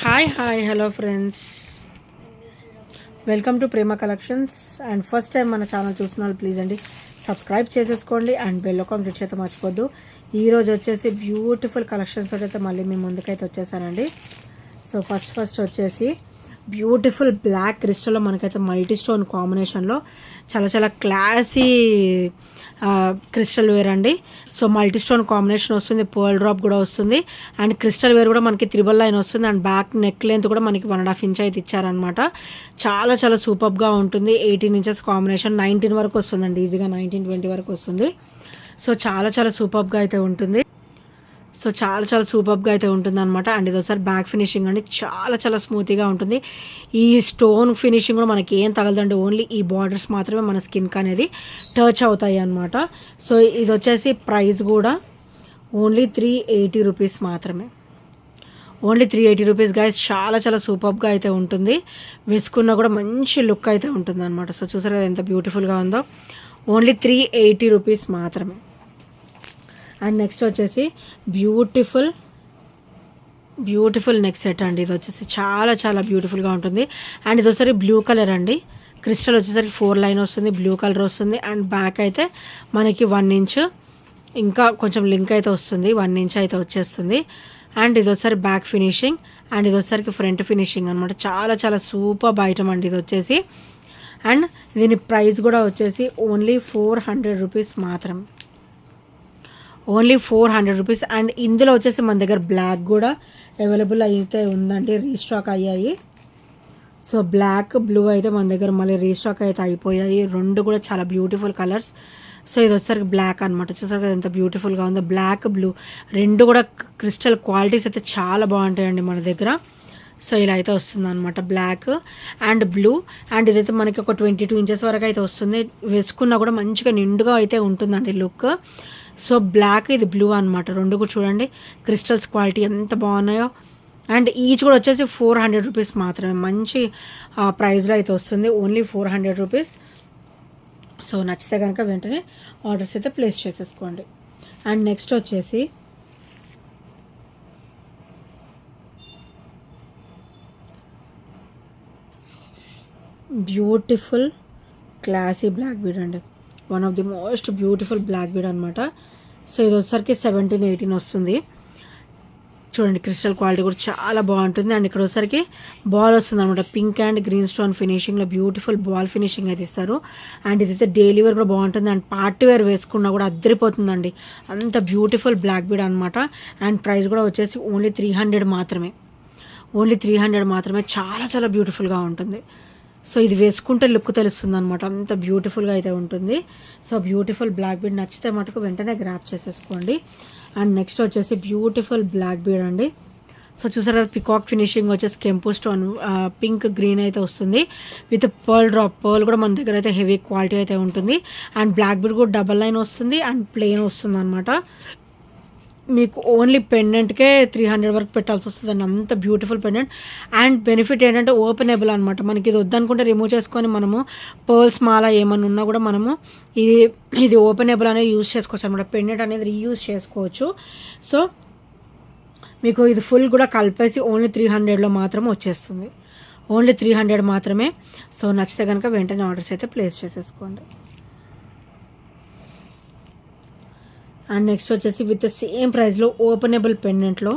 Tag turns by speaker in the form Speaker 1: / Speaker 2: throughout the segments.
Speaker 1: Hi hello friends, welcome to Prema collections. And first time మన channel చూసిన వాళ్ళు please అండి సబ్స్క్రైబ్ చేసేసుకోండి అండ్ బెల్ ఐకాన్ క్లిక్ చేస్తే మర్చిపోద్దు. ఈరోజు వచ్చేసి బ్యూటిఫుల్ కలెక్షన్స్ అయితే మళ్ళీ మీ ముందుకైతే వచ్చేసానండి. సో ఫస్ట్ వచ్చేసి బ్యూటిఫుల్ బ్లాక్ క్రిస్టల్లో మనకైతే మల్టీ స్టోన్ కాంబినేషన్లో చాలా క్లాసీ క్రిస్టల్ వేర్ అండి. సో మల్టీ స్టోన్ కాంబినేషన్ వస్తుంది, పర్ల్ డ్రాప్ కూడా వస్తుంది అండ్ క్రిస్టల్ వేర్ కూడా మనకి 3/9 వస్తుంది అండ్ బ్యాక్ నెక్ లెంత్ కూడా మనకి 1.5 ఇంచ్ అయితే ఇచ్చారనమాట. చాలా సూపర్గా ఉంటుంది. 18 ఇంచెస్ కాంబినేషన్ 19 వరకు వస్తుందండి, ఈజీగా 19-20 వరకు వస్తుంది. సో చాలా సూపర్గా అయితే ఉంటుంది. సో చాలా సూపర్గా అయితే ఉంటుంది అనమాట. అండ్ ఇది ఒకసారి బ్యాక్ ఫినిషింగ్ అండి, చాలా స్మూత్గా ఉంటుంది. ఈ స్టోన్ ఫినిషింగ్ కూడా మనకి ఏం తగలదండి, ఓన్లీ ఈ బార్డర్స్ మాత్రమే మన స్కిన్కి అనేది టచ్ అవుతాయి అనమాట. సో ఇది వచ్చేసి ప్రైస్ కూడా ఓన్లీ 380 రూపీస్ మాత్రమే. Only 380 rupees guys. చాలా సూపర్గా అయితే ఉంటుంది, వేసుకున్నా కూడా మంచి లుక్ అయితే ఉంటుంది అనమాట. సో చూసారు కదా ఎంత బ్యూటిఫుల్గా ఉందో. ఓన్లీ 380 రూపీస్ మాత్రమే. అండ్ నెక్స్ట్ వచ్చేసి బ్యూటిఫుల్ నెక్ సెట్ అండి. ఇది వచ్చేసి చాలా బ్యూటిఫుల్గా ఉంటుంది. అండ్ ఇది వచ్చేసరికి బ్లూ కలర్ అండి. క్రిస్టల్ వచ్చేసరికి 4 లైన్ వస్తుంది, బ్లూ కలర్ వస్తుంది అండ్ బ్యాక్ అయితే మనకి 1 ఇంచ్ ఇంకా కొంచెం లింక్ అయితే వస్తుంది, 1 ఇంచ్ అయితే వచ్చేస్తుంది. అండ్ ఇది వచ్చేసరికి బ్యాక్ ఫినిషింగ్ అండ్ ఇది వచ్చేసరికి ఫ్రంట్ ఫినిషింగ్ అనమాట. చాలా సూపర్ ఐటమ్ అండి ఇది వచ్చేసి. అండ్ దీని ప్రైస్ కూడా వచ్చేసి ఓన్లీ 400 రూపీస్ మాత్రం. Only 400 rupees. అండ్ ఇందులో వచ్చేసి మన దగ్గర బ్లాక్ కూడా అవైలబుల్ అయితే ఉందండి, రీస్టాక్ అయ్యాయి. సో బ్లాక్ బ్లూ అయితే మన దగ్గర మళ్ళీ రీస్టాక్ అయితే అయిపోయాయి. రెండు కూడా చాలా బ్యూటిఫుల్ కలర్స్. సో ఇది వచ్చేసరికి బ్లాక్ అనమాట. చూసారు కదా ఎంత బ్యూటిఫుల్గా ఉందో. బ్లాక్ బ్లూ రెండు కూడా క్రిస్టల్ క్వాలిటీస్ అయితే చాలా బాగుంటాయండి మన దగ్గర. సో ఇలా అయితే వస్తుంది అనమాట, బ్లాక్ అండ్ బ్లూ. అండ్ ఇదైతే మనకి ఒక 22 ఇంచెస్ వరకు అయితే వస్తుంది, వేసుకున్నా కూడా మంచిగా నిండుగా అయితే ఉంటుందండి లుక్. సో బ్లాక్ ఇది బ్లూ అనమాట, రెండు కూడా చూడండి క్రిస్టల్స్ క్వాలిటీ ఎంత బాగున్నాయో. అండ్ ఈచ్ కూడా వచ్చేసి 400 రూపీస్ మాత్రమే. మంచి ప్రైస్లో అయితే వస్తుంది, ఓన్లీ 400 రూపీస్. సో నచ్చితే కనుక వెంటనే ఆర్డర్స్ అయితే ప్లేస్ చేసేసుకోండి. అండ్ నెక్స్ట్ వచ్చేసి బ్యూటిఫుల్ క్లాసీ బ్లాక్ బీడ్ అండి, one of the most beautiful black bead అనమాట. సో ఇది వచ్చేసరికి 17-18 వస్తుంది. చూడండి క్రిస్టల్ క్వాలిటీ కూడా చాలా బాగుంటుంది. అండ్ ఇక్కడ వచ్చేసరికి బాల్ వస్తుంది అనమాట, పింక్ అండ్ గ్రీన్ స్టోన్ ఫినిషింగ్లో బ్యూటిఫుల్ బాల్ ఫినిషింగ్ అయితే ఇస్తారు. అండ్ ఇదైతే డైలీ వేర్ కూడా బాగుంటుంది అండ్ పార్టీ వేర్ వేసుకున్నా కూడా అద్దరిపోతుందండి, అంత బ్యూటిఫుల్ బ్లాక్ బీడ్ అనమాట. అండ్ ప్రైస్ కూడా వచ్చేసి ఓన్లీ 300 మాత్రమే. ఓన్లీ 300 మాత్రమే. చాలా బ్యూటిఫుల్గా ఉంటుంది. సో ఇది వేసుకుంటే లుక్ తెలుస్తుంది అనమాట, అంత బ్యూటిఫుల్గా అయితే ఉంటుంది. సో బ్యూటిఫుల్ బ్లాక్ బీడ్ నచ్చితే మటుకు వెంటనే గ్రాప్ చేసేసుకోండి. అండ్ నెక్స్ట్ వచ్చేసి బ్యూటిఫుల్ బ్లాక్ బీడ్ అండి. సో చూసారా పికాక్ ఫినిషింగ్ వచ్చేసి కెంపు స్టోన్ పింక్ గ్రీన్ అయితే వస్తుంది విత్ పర్ల్ డ్రాప్. పర్ల్ కూడా మన దగ్గర అయితే హెవీ క్వాలిటీ అయితే ఉంటుంది. అండ్ బ్లాక్ బీడ్ కూడా డబల్ లైన్ వస్తుంది అండ్ ప్లెయిన్ వస్తుంది అనమాట. మీకు ఓన్లీ పెండెంట్కే 300 వరకు పెట్టాల్సి వస్తుంది అండి, అంత బ్యూటిఫుల్ పెండెంట్. అండ్ బెనిఫిట్ ఏంటంటే ఓపెనబుల్ అనమాట. మనకి ఇది వద్దనుకుంటే రిమూవ్ చేసుకొని మనము పర్ల్స్ మాల ఏమన్నా ఉన్నా కూడా మనము ఇది ఓపెనబుల్ అనేది యూజ్ చేసుకోవచ్చు అనమాట. పెండెంట్ అనేది రీయూజ్ చేసుకోవచ్చు. సో మీకు ఇది ఫుల్ కూడా కలిపేసి ఓన్లీ 300లో మాత్రం వచ్చేస్తుంది. ఓన్లీ 300 మాత్రమే. సో నచ్చితే కనుక వెంటనే ఆర్డర్స్ అయితే ప్లేస్ చేసేసుకోండి. అండ్ నెక్స్ట్ వచ్చేసి విత్ సేమ్ ప్రైస్లో ఓపెనబుల్ పెండెంట్లో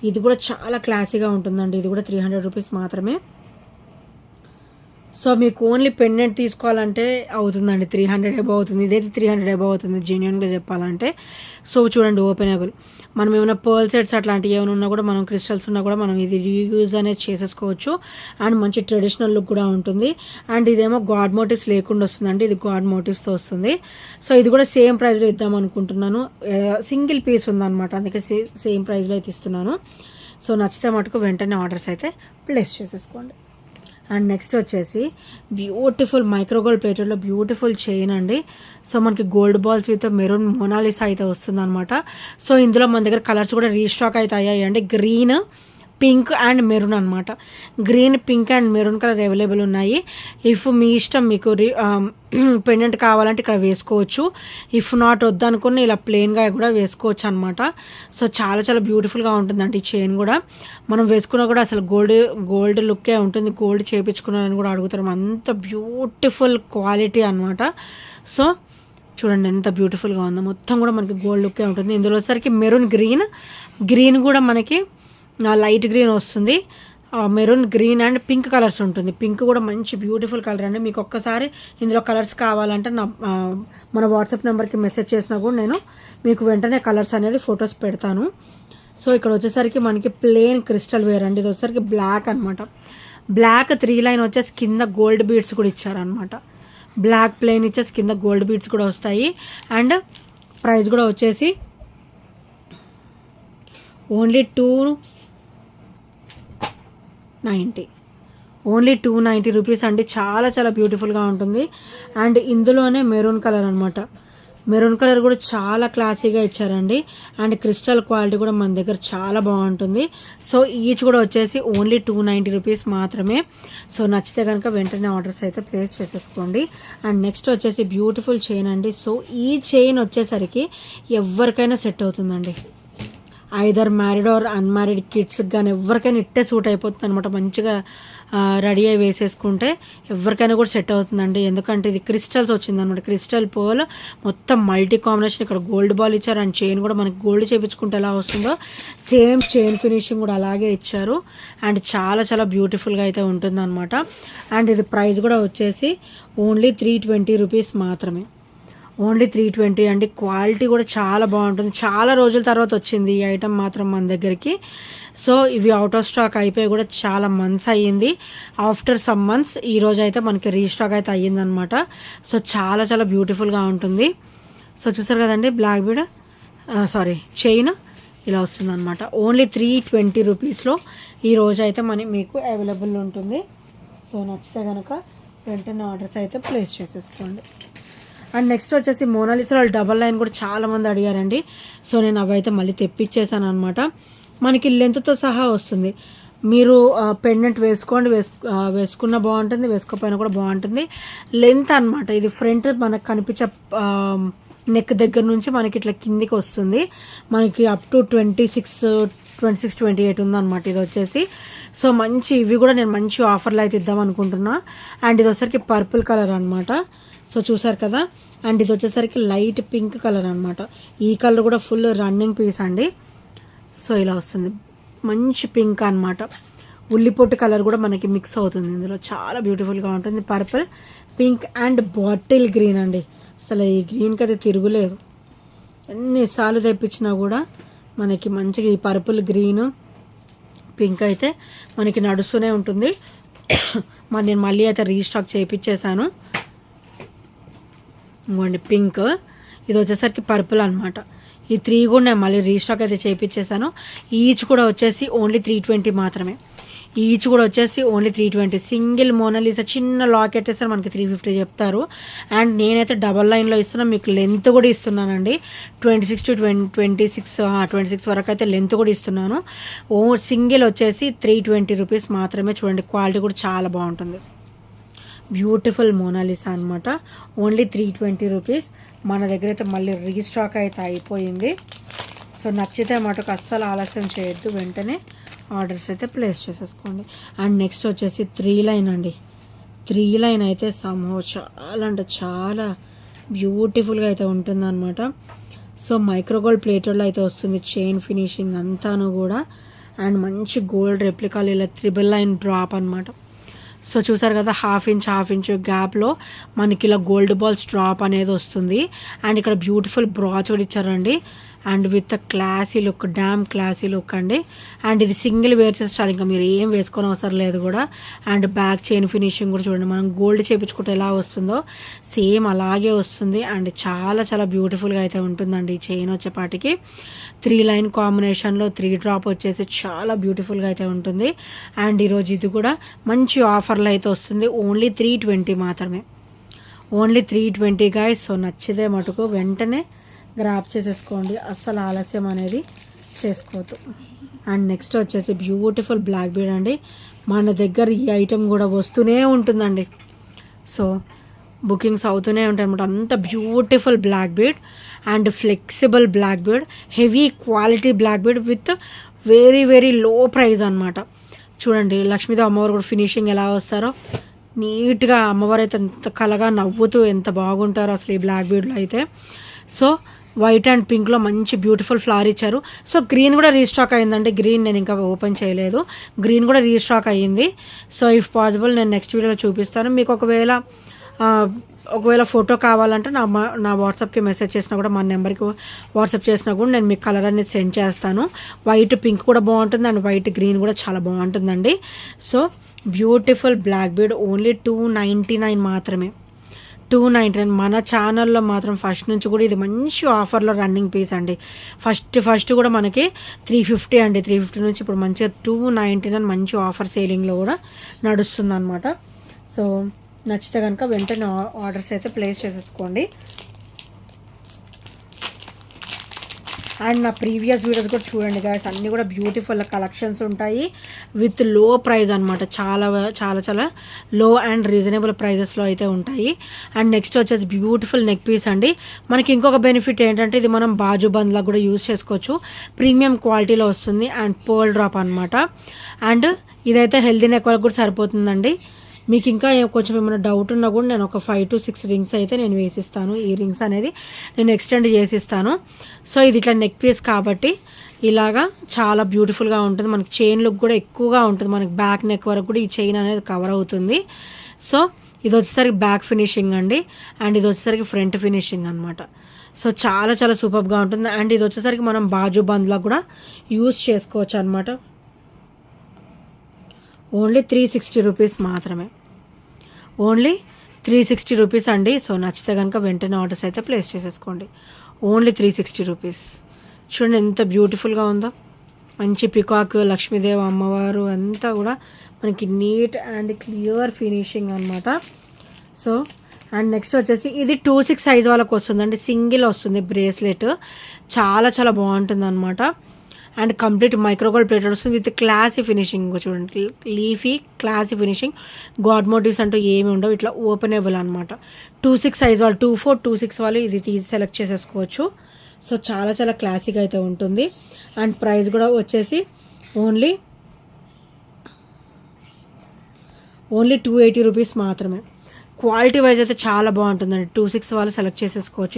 Speaker 1: ఇది కూడా చాలా క్లాసీగా ఉంటుందండి. ఇది కూడా 300 రూపీస్ మాత్రమే. సో మీకు ఓన్లీ పెండెంట్ తీసుకోవాలంటే అవుతుందండి 300 అబౌవ్ అవుతుంది. ఇదైతే 300 అబౌవ్ అవుతుంది జెన్యున్గా చెప్పాలంటే. సో చూడండి ఓపెనబుల్. మనం ఏమైనా పర్ల్ సెట్స్ అట్లాంటివి ఏమైనా ఉన్నా కూడా మనం క్రిస్టల్స్ ఉన్నా కూడా మనం ఇది రీయూజ్ అనేది చేసేసుకోవచ్చు. అండ్ మంచి ట్రెడిషనల్ లుక్ కూడా ఉంటుంది. అండ్ ఇదేమో గాడ్ మోటివ్స్ లేకుండా వస్తుందండి, ఇది గాడ్ మోటివ్స్తో వస్తుంది. సో ఇది కూడా సేమ్ ప్రైస్లో ఇద్దాం అనుకుంటున్నాను, సింగిల్ పీస్ ఉందన్నమాట, అందుకే సేమ్ ప్రైస్లో అయితే ఇస్తున్నాను. సో నచ్చితే మటుకు వెంటనే ఆర్డర్స్ అయితే ప్లేస్ చేసేసుకోండి. అండ్ నెక్స్ట్ వచ్చేసి బ్యూటిఫుల్ మైక్రోగోల్డ్ ప్లేటెడ్లో బ్యూటిఫుల్ చైన్ అండి. సో మనకి gold balls with maroon Mona Lisa అయితే వస్తుంది అనమాట. సో ఇందులో మన దగ్గర కలర్స్ కూడా రీస్టాక్ అయితే అయ్యాయి అండి. గ్రీన్, పింక్ అండ్ మెరూన్ అనమాట. Green, pink and maroon colour available ఉన్నాయి. ఇఫ్ మీ ఇష్టం, మీకు పెండెంట్ కావాలంటే ఇక్కడ వేసుకోవచ్చు. ఇఫ్ నాట్ వద్దనుకుని ఇలా ప్లెయిన్గా కూడా వేసుకోవచ్చు అనమాట. సో చాలా చాలా బ్యూటిఫుల్గా ఉంటుందండి ఈ చైన్ కూడా. మనం వేసుకున్నా కూడా అసలు గోల్డ్ లుక్కే ఉంటుంది. గోల్డ్ చేయించుకున్నారని కూడా అడుగుతారు, అంత బ్యూటిఫుల్ క్వాలిటీ అనమాట. సో చూడండి ఎంత బ్యూటిఫుల్గా ఉందో, మొత్తం కూడా మనకి గోల్డ్ లుక్కే ఉంటుంది. ఇందులో సరికి మెరూన్ గ్రీన్ కూడా మనకి లైట్ గ్రీన్ వస్తుంది. Maroon, green and pink colours ఉంటుంది. పింక్ కూడా మంచి బ్యూటిఫుల్ కలర్ అండి. మీకు ఒక్కసారి ఇందులో కలర్స్ కావాలంటే మన వాట్సాప్ నెంబర్కి మెసేజ్ చేసినా కూడా నేను మీకు వెంటనే కలర్స్ అనేది ఫొటోస్ పెడతాను. సో ఇక్కడ వచ్చేసరికి మనకి ప్లెయిన్ క్రిస్టల్ వేర్ అండి. ఇది వచ్చేసరికి బ్లాక్ అనమాట. బ్లాక్ 3 లైన్ వచ్చేసి కింద గోల్డ్ బీడ్స్ కూడా ఇచ్చారనమాట. బ్లాక్ ప్లెయిన్ ఇచ్చేసి కింద గోల్డ్ బీడ్స్ కూడా వస్తాయి. అండ్ ప్రైస్ కూడా వచ్చేసి ఓన్లీ 290 రూపీస్ అండి. చాలా చాలా బ్యూటిఫుల్గా ఉంటుంది. అండ్ ఇందులోనే మెరూన్ కలర్ అనమాట. మెరూన్ కలర్ కూడా చాలా క్లాసీగా ఇచ్చారండి. అండ్ క్రిస్టల్ క్వాలిటీ కూడా మన దగ్గర చాలా బాగుంటుంది. సో ఈచ్ కూడా వచ్చేసి ఓన్లీ 290 రూపీస్ మాత్రమే. సో నచ్చితే కనుక వెంటనే ఆర్డర్స్ అయితే ప్లేస్ చేసేసుకోండి. అండ్ నెక్స్ట్ వచ్చేసి బ్యూటిఫుల్ చైన్ అండి. సో ఈ చైన్ వచ్చేసరికి ఎవరికైనా సెట్ అవుతుందండి. ఐదర్ మ్యారీడ్ ఆర్ అన్మ్యారీడ్ కిడ్స్కి కానీ ఎవరికైనా ఇట్టే సూట్ అయిపోతుంది అనమాట. మంచిగా రెడీ అయి వేసేసుకుంటే ఎవరికైనా కూడా సెట్ అవుతుందండి. ఎందుకంటే ఇది క్రిస్టల్స్ వచ్చిందనమాట. క్రిస్టల్ పోల్ మొత్తం మల్టీ కాంబినేషన్. ఇక్కడ గోల్డ్ బాల్ ఇచ్చారు. అండ్ చైన్ కూడా మనకి గోల్డ్ చేయించుకుంటే ఎలా వస్తుందో సేమ్ చైన్ ఫినిషింగ్ కూడా అలాగే ఇచ్చారు. అండ్ చాలా చాలా బ్యూటిఫుల్గా అయితే ఉంటుందన్నమాట. అండ్ ఇది ప్రైస్ కూడా వచ్చేసి ఓన్లీ 320 రూపీస్ మాత్రమే. ఓన్లీ 320 అండి. క్వాలిటీ కూడా చాలా బాగుంటుంది. చాలా రోజుల తర్వాత వచ్చింది ఈ ఐటమ్ మాత్రం మన దగ్గరికి. సో ఇవి అవుట్ ఆఫ్ స్టాక్ అయిపోయి కూడా చాలా మంత్స్ అయ్యింది. ఆఫ్టర్ సమ్ మంత్స్ ఈరోజు అయితే మనకి రీస్టాక్ అయితే అయ్యిందనమాట. సో చాలా చాలా బ్యూటిఫుల్గా ఉంటుంది. సో చూసారు కదండి, బ్లాక్ బీడ్ చైన్ ఇలా వస్తుంది అనమాట. ఓన్లీ 320 రూపీస్లో ఈరోజు అయితే మీకు అవైలబుల్ ఉంటుంది. సో నచ్చితే కనుక వెంటనే ఆర్డర్స్ అయితే ప్లేస్ చేసేసుకోండి. అండ్ నెక్స్ట్ వచ్చేసి మోనాలిసాలో డబల్ లైన్ కూడా చాలామంది అడిగారండి. సో నేను అవైతే మళ్ళీ తెప్పించేసాను అనమాట. మనకి లెంత్తో సహా వస్తుంది. మీరు పెండెంట్ వేసుకున్న బాగుంటుంది, వేసుకోపోయినా కూడా బాగుంటుంది. లెంత్ అనమాట. ఇది ఫ్రంట్ మనకు కనిపించే నెక్ దగ్గర నుంచి మనకి ఇట్లా కిందికి వస్తుంది. మనకి అప్ టు 26-28 ఉందన్నమాట ఇది వచ్చేసి. సో మంచి ఇవి కూడా నేను మంచి ఆఫర్లో అయితే ఇద్దాం అనుకుంటున్నా. అండ్ ఇది వచ్చేసరికి పర్పుల్ కలర్ అనమాట. సో చూసారు కదా. అండ్ ఇది వచ్చేసరికి లైట్ పింక్ కలర్ అనమాట. ఈ కలర్ కూడా ఫుల్ రన్నింగ్ పీస్ అండి. సో ఇలా వస్తుంది, మంచి పింక్ అనమాట. ఉల్లిపొట్టు కలర్ కూడా మనకి మిక్స్ అవుతుంది ఇందులో. చాలా బ్యూటిఫుల్గా ఉంటుంది. Purple, pink and bottle green అండి. అసలు ఈ గ్రీన్కి అయితే తిరుగులేదు. ఎన్నిసార్లు తెప్పించినా కూడా మనకి మంచిగా ఈ పర్పుల్, గ్రీన్, పింక్ అయితే మనకి నడుస్తూనే ఉంటుంది. నేను మళ్ళీ అయితే రీస్టాక్ చేయించేసాను. ఇంకోండి పింక్, ఇది వచ్చేసరికి పర్పుల్ అనమాట. ఈ 3 కూడా నేను మళ్ళీ రీస్టాక్ అయితే చేయించేసాను. ఈచ్ కూడా వచ్చేసి ఓన్లీ 320 మాత్రమే. ఈచ్ కూడా వచ్చేసి ఓన్లీ 320. సింగిల్ మోనాలిసా చిన్న లాకెట్ వేస్తే మనకి 350 చెప్తారు. అండ్ నేనైతే డబల్ లైన్లో ఇస్తున్నా. మీకు లెంత్ కూడా ఇస్తున్నానండి. 26 వరకు అయితే లెంత్ కూడా ఇస్తున్నాను. సింగిల్ వచ్చేసి 320 రూపీస్ మాత్రమే. చూడండి క్వాలిటీ కూడా చాలా బాగుంటుంది. బ్యూటిఫుల్ మోనాలిసా అనమాట. Only 320 rupees. మన దగ్గర అయితే మళ్ళీ రీస్టాక్ అయితే అయిపోయింది. సో నచ్చితే మటుకు అస్సలు ఆలస్యం చేయొద్దు, వెంటనే ఆర్డర్స్ అయితే ప్లేస్ చేసేసుకోండి. అండ్ నెక్స్ట్ వచ్చేసి 3 లైన్ అండి. 3 లైన్ అయితే చాలా అంటే చాలా బ్యూటిఫుల్గా అయితే ఉంటుందన్నమాట. సో మైక్రోగోల్డ్ ప్లేటెడ్లో అయితే వస్తుంది. చైన్ ఫినిషింగ్ అంతాను కూడా. అండ్ మంచి గోల్డ్ రెప్లికాలు ఇలా 3 లైన్ డ్రాప్ అనమాట. సో చూసారు కదా, హాఫ్ ఇంచ్ గ్యాప్లో మనకి ఇలా గోల్డ్ బాల్స్ డ్రాప్ అనేది వస్తుంది. అండ్ ఇక్కడ బ్యూటిఫుల్ బ్రాచ్ కూడా ఇచ్చారండి. And with classy look, dam classy look అండి. అండ్ ఇది సింగిల్ వేర్ చేస్తారు, ఇంకా మీరు ఏం వేసుకొని అవసరం లేదు కూడా. అండ్ బ్యాక్ చైన్ ఫినిషింగ్ కూడా చూడండి, మనం గోల్డ్ చేయించుకుంటే ఎలా వస్తుందో సేమ్ అలాగే వస్తుంది. అండ్ చాలా చాలా బ్యూటిఫుల్గా అయితే ఉంటుందండి ఈ చైన్ వచ్చేపాటికి. 3 లైన్ కాంబినేషన్లో 3 డ్రాప్ వచ్చేసి చాలా బ్యూటిఫుల్గా అయితే ఉంటుంది. అండ్ ఈరోజు ఇది కూడా మంచి ఆఫర్లో అయితే వస్తుంది. ఓన్లీ 320 మాత్రమే. Only 320 guys. సో నచ్చితే మటుకు వెంటనే గ్రాప్ చేసేసుకోండి, అస్సలు ఆలస్యం అనేది చేసుకోవద్దు. అండ్ నెక్స్ట్ వచ్చేసి బ్యూటిఫుల్ బ్లాక్ బీడ్ అండి. మన దగ్గర ఈ ఐటెం కూడా వస్తూనే ఉంటుందండి. సో బుకింగ్స్ అవుతూనే ఉంటాయి అనమాట. అంత beautiful black bead and flexible black bead, heavy quality black bead with very very low price అనమాట. చూడండి లక్ష్మీదేవి అమ్మవారు కూడా ఫినిషింగ్ ఎలా వస్తారో నీట్గా, అమ్మవారు అయితే ఎంత కలగా నవ్వుతూ ఎంత బాగుంటారో అసలు ఈ బ్లాక్ బీడ్లో అయితే. సో వైట్ అండ్ పింక్లో మంచి బ్యూటిఫుల్ ఫ్లవర్ ఇచ్చారు. సో గ్రీన్ కూడా రీస్టాక్ అయ్యిందండి. గ్రీన్ నేను ఇంకా ఓపెన్ చేయలేదు, గ్రీన్ కూడా రీస్టాక్ అయ్యింది. సో ఇఫ్ పాసిబుల్ నేను నెక్స్ట్ వీడియోలో చూపిస్తాను మీకు. ఒకవేళ ఫోటో కావాలంటే నా వాట్సాప్కి మెసేజ్ చేసినా కూడా, మా నెంబర్కి వాట్సాప్ చేసినా కూడా నేను మీకు కలర్ అనేది సెండ్ చేస్తాను. వైట్ పింక్ కూడా బాగుంటుంది అండ్ వైట్ గ్రీన్ కూడా చాలా బాగుంటుందండి. So beautiful black bead only 299 మాత్రమే, 299. మన ఛానల్లో మాత్రం ఫస్ట్ నుంచి కూడా ఇది మంచి ఆఫర్లో రన్నింగ్ పీస్ అండి. ఫస్ట్ కూడా మనకి 350 అండి. 350 నుంచి ఇప్పుడు మంచిగా 299 మంచి ఆఫర్ సేలింగ్లో కూడా నడుస్తుంది అనమాట. సో నచ్చితే కనుక వెంటనే ఆర్డర్స్ అయితే ప్లేస్ చేసేసుకోండి. అండ్ నా ప్రీవియస్ వీడియోస్ కూడా చూడండి గాయస్, అన్నీ కూడా బ్యూటిఫుల్ కలెక్షన్స్ ఉంటాయి విత్ లో ప్రైస్ అనమాట. చాలా చాలా చాలా లో అండ్ రీజనబుల్ ప్రైజెస్లో అయితే ఉంటాయి. అండ్ నెక్స్ట్ వచ్చేసి బ్యూటిఫుల్ నెక్ పీస్ అండి. మనకి ఇంకొక బెనిఫిట్ ఏంటంటే ఇది మనం బాజు బంద్లా కూడా యూజ్ చేసుకోవచ్చు. ప్రీమియం క్వాలిటీలో వస్తుంది అండ్ పర్ల్ డ్రాప్ అనమాట. అండ్ ఇదైతే హెల్దీ నెక్ వరకు కూడా సరిపోతుందండి. మీకు ఇంకా కొంచెం ఏమైనా డౌట్ ఉన్నా కూడా నేను ఒక 5 to 6 రింగ్స్ అయితే నేను వేసిస్తాను. ఈ రింగ్స్ అనేది నేను ఎక్స్టెండ్ చేసిస్తాను. సో ఇది ఇట్లా నెక్ పీస్ కాబట్టి ఇలాగా చాలా బ్యూటిఫుల్గా ఉంటుంది. మనకి చైన్ లుక్ కూడా ఎక్కువగా ఉంటుంది. మనకి బ్యాక్ నెక్ వరకు కూడా ఈ చైన్ అనేది కవర్ అవుతుంది. సో ఇది వచ్చేసరికి బ్యాక్ ఫినిషింగ్ అండి అండ్ ఇది వచ్చేసరికి ఫ్రంట్ ఫినిషింగ్ అనమాట. సో చాలా చాలా సూపర్గా ఉంటుంది. అండ్ ఇది వచ్చేసరికి మనం బాజు బంద్లా కూడా యూస్ చేసుకోవచ్చు అనమాట. ఓన్లీ 360 రూపీస్ మాత్రమే, ఓన్లీ 360 రూపీస్ అండి. సో నచ్చితే కనుక వెంటనే ఆర్డర్స్ అయితే ప్లేస్ చేసేసుకోండి. Only 360 rupees. చూడండి ఎంత బ్యూటిఫుల్గా ఉందో. మంచి పికాక్, లక్ష్మీదేవి అమ్మవారు అంతా కూడా మనకి నీట్ అండ్ క్లియర్ ఫినిషింగ్ అనమాట. సో అండ్ నెక్స్ట్ వచ్చేసి ఇది 2-6 సైజ్ వాళ్ళకి వస్తుందండి. సింగిల్ వస్తుంది బ్రేస్లెట్, చాలా చాలా బాగుంటుంది అనమాట. అండ్ కంప్లీట్ మైక్రోగోల్డ్ ప్లేటెడ్ వస్తుంది విత్ క్లాసీ ఫినిషింగ్. చూడండి leafy classy finishing, god motifs అంటూ ఏమి ఉండవు, ఇట్లా ఓపెనబుల్ అనమాట. 2-6 సైజ్ వాళ్ళు, 2-4, 2-6 వాళ్ళు ఇది తీసి సెలెక్ట్ చేసేసుకోవచ్చు. సో చాలా చాలా క్లాసీగా అయితే ఉంటుంది. అండ్ ప్రైస్ కూడా వచ్చేసి ఓన్లీ 280 రూపీస్ మాత్రమే. క్వాలిటీ వైజ్ అయితే చాలా బాగుంటుందండి. 2-6 వాళ్ళు సెలెక్ట్ చేసేసుకోవచ్చు.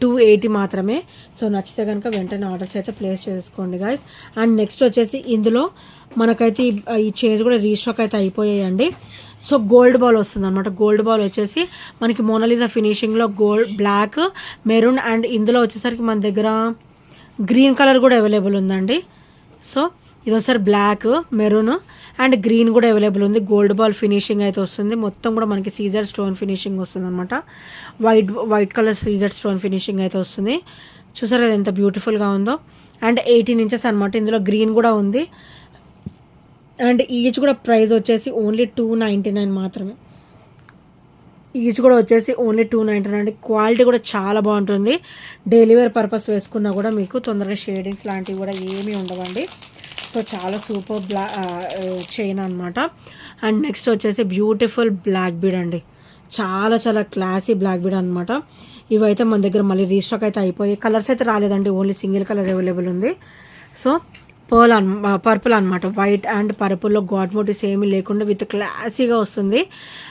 Speaker 1: 280 మాత్రమే. సో నచ్చితే కనుక వెంటనే ఆర్డర్స్ అయితే ప్లేస్ చేసుకోండి గాయస్. అండ్ నెక్స్ట్ వచ్చేసి ఇందులో మనకైతే ఈ చైన్స్ కూడా రీస్టాక్ అయితే అయిపోయాయండి. సో గోల్డ్ బాల్ వస్తుంది అనమాట. గోల్డ్ బాల్ వచ్చేసి మనకి మోనాలిసా ఫినిషింగ్లో బ్లాక్, మెరూన్ అండ్ ఇందులో వచ్చేసరికి మన దగ్గర గ్రీన్ కలర్ కూడా అవైలబుల్ ఉందండి. సో ఇది ఒకసారి బ్లాక్, మెరూన్ అండ్ గ్రీన్ కూడా అవైలబుల్ ఉంది. గోల్డ్ బాల్ ఫినిషింగ్ అయితే వస్తుంది. మొత్తం కూడా మనకి సీజర్ స్టోన్ ఫినిషింగ్ వస్తుంది అనమాట. వైట్ కలర్ సీజర్ స్టోన్ ఫినిషింగ్ అయితే వస్తుంది. చూసారు కదా ఎంత బ్యూటిఫుల్గా ఉందో. అండ్ 18 ఇంచెస్ అనమాట. ఇందులో గ్రీన్ కూడా ఉంది. అండ్ ఈచ్ కూడా ప్రైస్ వచ్చేసి ఓన్లీ 299 మాత్రమే. ఈచ్ కూడా వచ్చేసి ఓన్లీ 299. క్వాలిటీ కూడా చాలా బాగుంటుంది. డైలీ వేర్ పర్పస్ వేసుకున్నా కూడా మీకు తొందరగా షేడింగ్స్ లాంటివి కూడా ఏమీ ఉండవండి. సో చాలా సూపర్ చైన్ అనమాట. అండ్ నెక్స్ట్ వచ్చేసి బ్యూటిఫుల్ బ్లాక్ బీడ్ అండి. చాలా చాలా క్లాసీ బ్లాక్ బీడ్ అనమాట. ఇవైతే మన దగ్గర మళ్ళీ రీస్టాక్ అయితే అయిపోయి, కలర్స్ అయితే రాలేదండి, ఓన్లీ సింగిల్ కలర్ అవైలబుల్ ఉంది. సో పర్పుల్ అనమాట. వైట్ అండ్ పర్పుల్లో గాడ్ మోటివ్స్ ఏమీ లేకుండా విత్ క్లాసీగా వస్తుంది.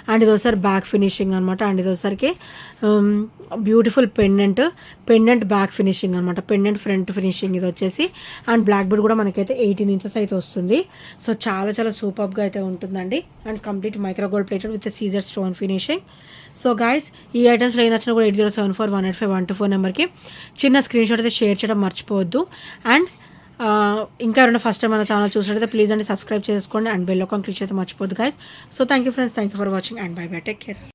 Speaker 1: అండ్ ఇది ఒకసారి బ్యాక్ ఫినిషింగ్ అనమాట. అండ్ ఇది ఒకసారికి బ్యూటిఫుల్ పెండెంట్ బ్యాక్ ఫినిషింగ్ అనమాట. పెండెంట్ ఫ్రంట్ ఫినిషింగ్ ఇది వచ్చేసి. అండ్ బ్లాక్ బీడ్ కూడా మనకైతే 18 ఇంచెస్ అయితే వస్తుంది. సో చాలా చాలా సూపర్గా అయితే ఉంటుందండి. And complete microgold plated with సీజర్ స్టోన్ ఫినిషింగ్. సో గాయస్ ఈ ఐటమ్స్లో ఏ నచ్చినా కూడా 8074185124 నెంబర్కి చిన్న స్క్రీన్ షాట్ అయితే షేర్ చేయడం మర్చిపోవద్దు. అండ్ ఇంకా ఎవరైనా ఫస్ట్ టైం మన ఛానల్ చూసినట్టయితే ప్లీజ్ అండి సబ్స్క్రైబ్ చేసుకోండి అండ్ బెల్ ఐకాన్ క్లిక్ చేస్తే మర్చిపోద్దు guys. So thank you friends, thank you for watching and bye bye, take care.